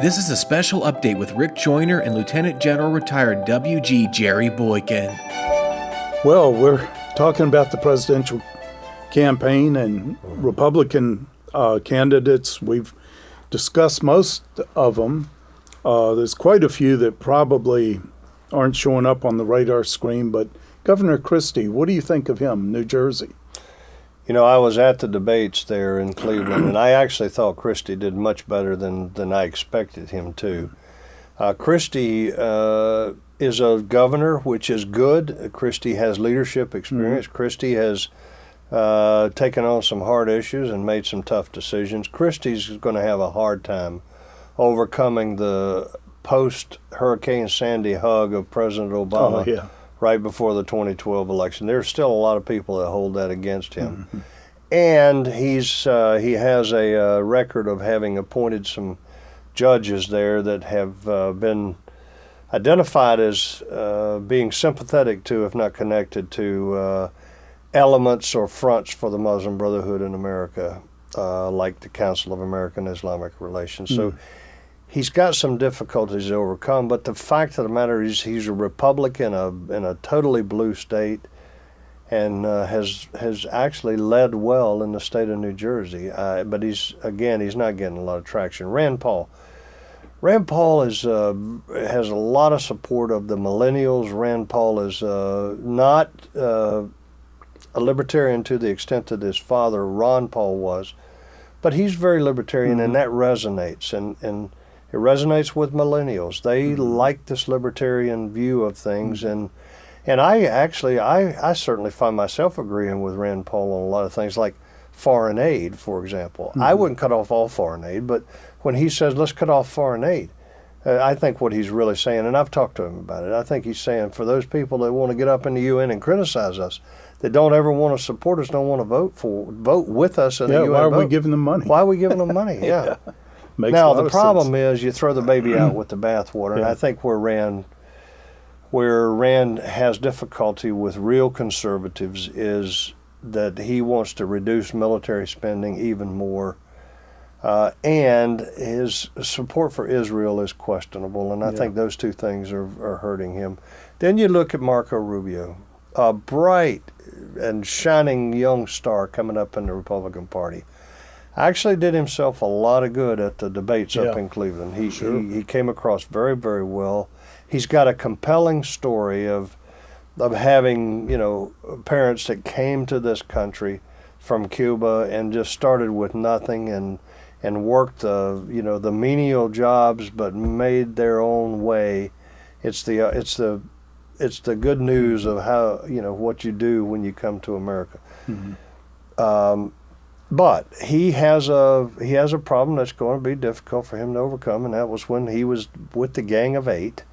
This is a special update with Rick Joyner and Lieutenant General Retired W.G. Jerry Boykin. Well, we're talking about the presidential campaign and Republican candidates. We've discussed most of them. There's quite a few that probably aren't showing up on the radar screen, but Governor Christie, what do you think of him, New Jersey? You know, I was at the debates there in Cleveland, and I actually thought Christie did much better than I expected him to. Christie is a governor, which is good. Christie has leadership experience. Christie has taken on some hard issues and made some tough decisions. Christie's going to have a hard time overcoming the post-Hurricane Sandy hug of President Obama right before the 2012 election. There's still a lot of people that hold that against him. And he has a record of having appointed some judges there that have been identified as being sympathetic to, if not connected to, elements or fronts for the Muslim Brotherhood in America, like the Council of American Islamic Relations. So he's got some difficulties to overcome, but the fact of the matter is he's a Republican in a totally blue state and has actually led well in the state of New Jersey. But he's not getting a lot of traction. Rand Paul has a lot of support of the millennials. Rand Paul is not a libertarian to the extent that his father, Ron Paul, was, but he's very libertarian, and that resonates. And it resonates with millennials. They like this libertarian view of things, and I certainly find myself agreeing with Rand Paul on a lot of things, like foreign aid, for example. I wouldn't cut off all foreign aid, but when he says let's cut off foreign aid, I think what he's really saying, and I've talked to him about it, I think he's saying for those people that want to get up in the UN and criticize us, that don't ever want to support us, don't want to vote with us in the UN. Why are we giving them money? Why are we giving them money? Yeah. Now, the problem is you throw the baby out with the bathwater, and I think where Rand has difficulty with real conservatives is that he wants to reduce military spending even more, and his support for Israel is questionable, and I think those two things are hurting him. Then you look at Marco Rubio, a bright and shining young star coming up in the Republican Party. Actually did himself a lot of good at the debates up in Cleveland. He came across very, very well. He's got a compelling story of having, parents that came to this country from Cuba and just started with nothing and worked the menial jobs but made their own way. It's the good news of how, what you do when you come to America. But he has a problem that's going to be difficult for him to overcome, and that was when he was with the Gang of Eight,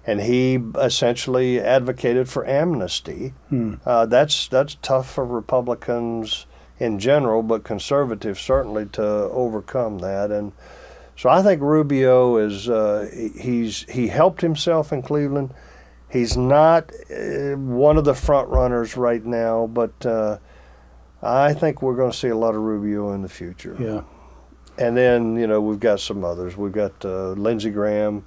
and he essentially advocated for amnesty. That's tough for Republicans in general, but conservatives certainly to overcome that. And so I think Rubio is he helped himself in Cleveland. He's not one of the front runners right now, but I think we're going to see a lot of Rubio in the future. Yeah. And then, we've got some others. We've got Lindsey Graham,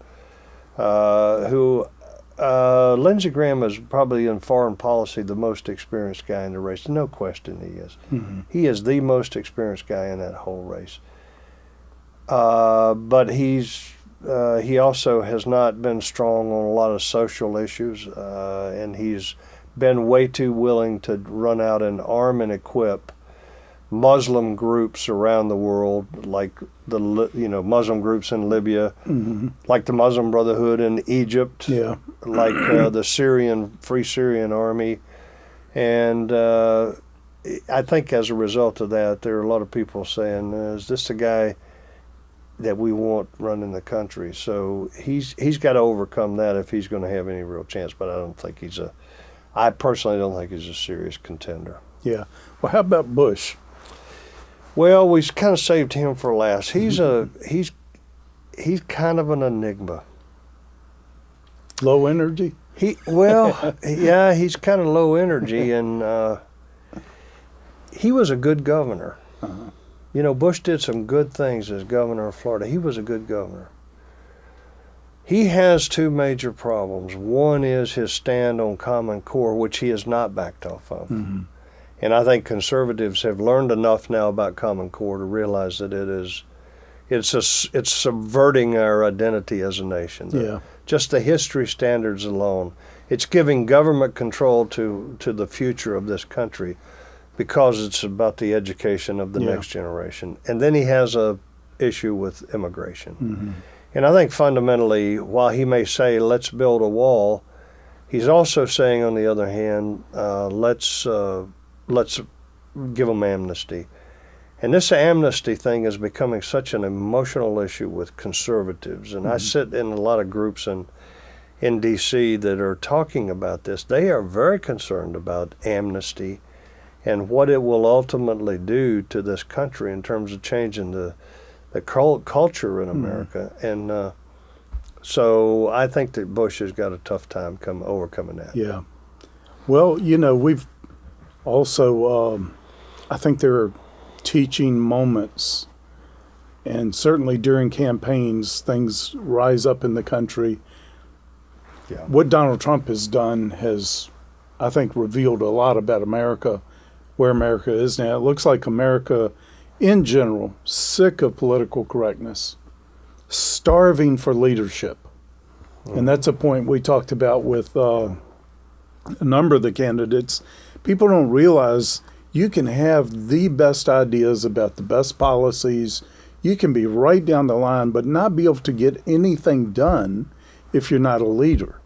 Lindsey Graham is probably in foreign policy the most experienced guy in the race. No question he is. He is the most experienced guy in that whole race. But he also has not been strong on a lot of social issues, and he's been way too willing to run out and arm and equip Muslim groups around the world, like the Muslim groups in Libya, like the Muslim Brotherhood in Egypt, like the Free Syrian Army, and I think as a result of that, there are a lot of people saying, "Is this the guy that we want running the country?" So he's got to overcome that if he's going to have any real chance. But I personally don't think he's a serious contender. Yeah. Well, how about Bush? Well, we kind of saved him for last. He's kind of an enigma. Low energy? He's kind of low energy, and he was a good governor. Bush did some good things as governor of Florida. He was a good governor. He has two major problems. One is his stand on Common Core, which he has not backed off of. Mm-hmm. And I think conservatives have learned enough now about Common Core to realize that it's subverting our identity as a nation. Just the history standards alone. It's giving government control to the future of this country because it's about the education of the next generation. And then he has a issue with immigration. Mm-hmm. And I think fundamentally, while he may say, let's build a wall, he's also saying, on the other hand, let's give them amnesty. And this amnesty thing is becoming such an emotional issue with conservatives. And I sit in a lot of groups in D.C. that are talking about this. They are very concerned about amnesty and what it will ultimately do to this country in terms of changing the culture in America. And so I think that Bush has got a tough time overcoming that. Yeah. Well, we've also, I think there are teaching moments, and certainly during campaigns, things rise up in the country. Yeah. What Donald Trump has done has, I think, revealed a lot about America, where America is now. It looks like America, in general, sick of political correctness, starving for leadership. And that's a point we talked about with a number of the candidates. People don't realize you can have the best ideas about the best policies. You can be right down the line, but not be able to get anything done if you're not a leader.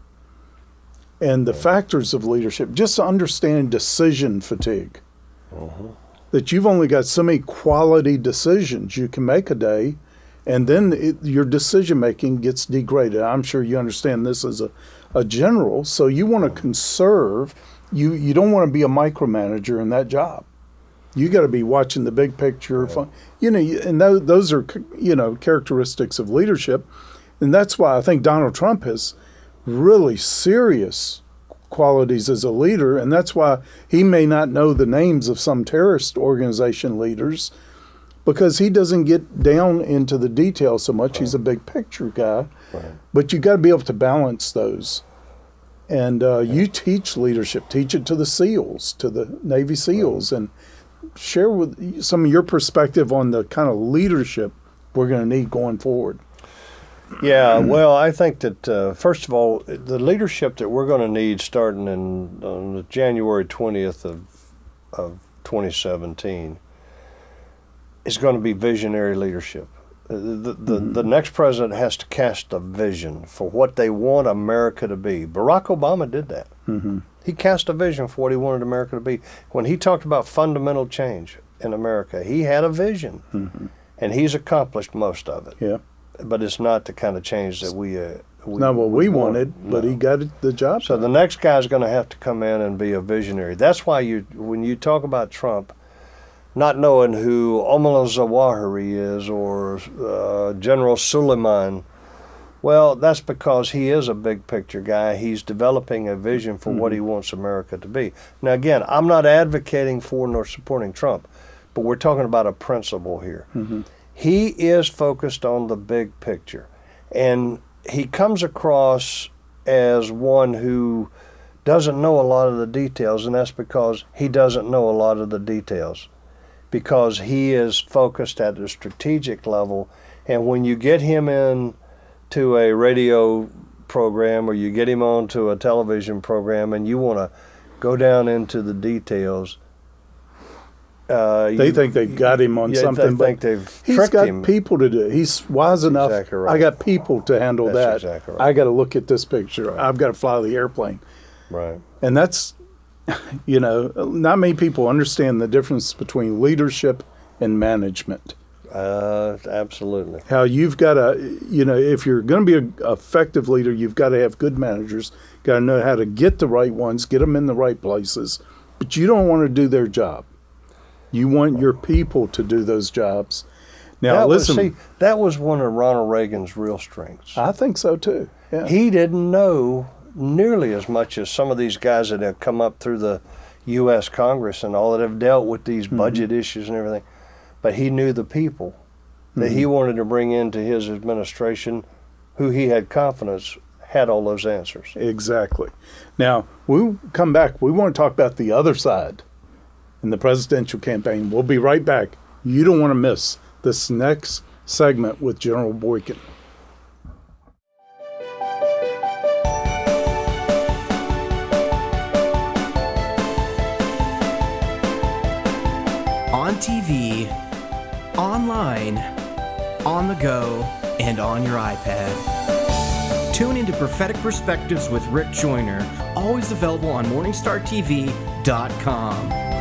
And the factors of leadership, just understanding decision fatigue. That you've only got so many quality decisions you can make a day, and then your decision making gets degraded. I'm sure you understand this as a general, so you want to conserve. You don't want to be a micromanager in that job. You got to be watching the big picture. And those are characteristics of leadership, and that's why I think Donald Trump has really serious qualities as a leader, and that's why he may not know the names of some terrorist organization leaders, because he doesn't get down into the details so much. He's a big picture guy, but you got to be able to balance those. And you teach leadership, teach it to the SEALs, to the Navy SEALs, and share with some of your perspective on the kind of leadership we're going to need going forward. Yeah, well, I think that, first of all, the leadership that we're going to need starting on January 20th of 2017 is going to be visionary leadership. The next president has to cast a vision for what they want America to be. Barack Obama did that. He cast a vision for what he wanted America to be. When he talked about fundamental change in America, he had a vision, and he's accomplished most of it. Yeah. But it's not the kind of change that we not what we wanted, but he got the job. So the next guy's going to have to come in and be a visionary. That's why when you talk about Trump, not knowing who Omar al-Zawahiri is or General Suleiman, well, that's because he is a big picture guy. He's developing a vision for what he wants America to be. Now, again, I'm not advocating for nor supporting Trump, but we're talking about a principle here. He is focused on the big picture, and he comes across as one who doesn't know a lot of the details, and that's because he doesn't know a lot of the details, because he is focused at a strategic level. And when you get him in to a radio program or you get him onto a television program and you want to go down into the details, they think they got him on something, they think they've he's tricked got him. people to do it. He's wise enough. Exactly right. I got people to handle That's that. exactly right. I got to look at this picture. I've got to fly the airplane. Right. And that's, not many people understand the difference between leadership and management. Absolutely. How you've got to, if you're going to be an effective leader, you've got to have good managers, got to know how to get the right ones, get them in the right places, but you don't want to do their job. You want your people to do those jobs. Now, listen. That was one of Ronald Reagan's real strengths. I think so, too. Yeah. He didn't know nearly as much as some of these guys that have come up through the U.S. Congress and all that have dealt with these budget issues and everything. But he knew the people that he wanted to bring into his administration who he had confidence had all those answers. Exactly. Now, we'll come back. We want to talk about the other side in the presidential campaign. We'll be right back. You don't want to miss this next segment with General Boykin. On TV, online, on the go, and on your iPad. Tune into Prophetic Perspectives with Rick Joyner, always available on MorningStarTV.com.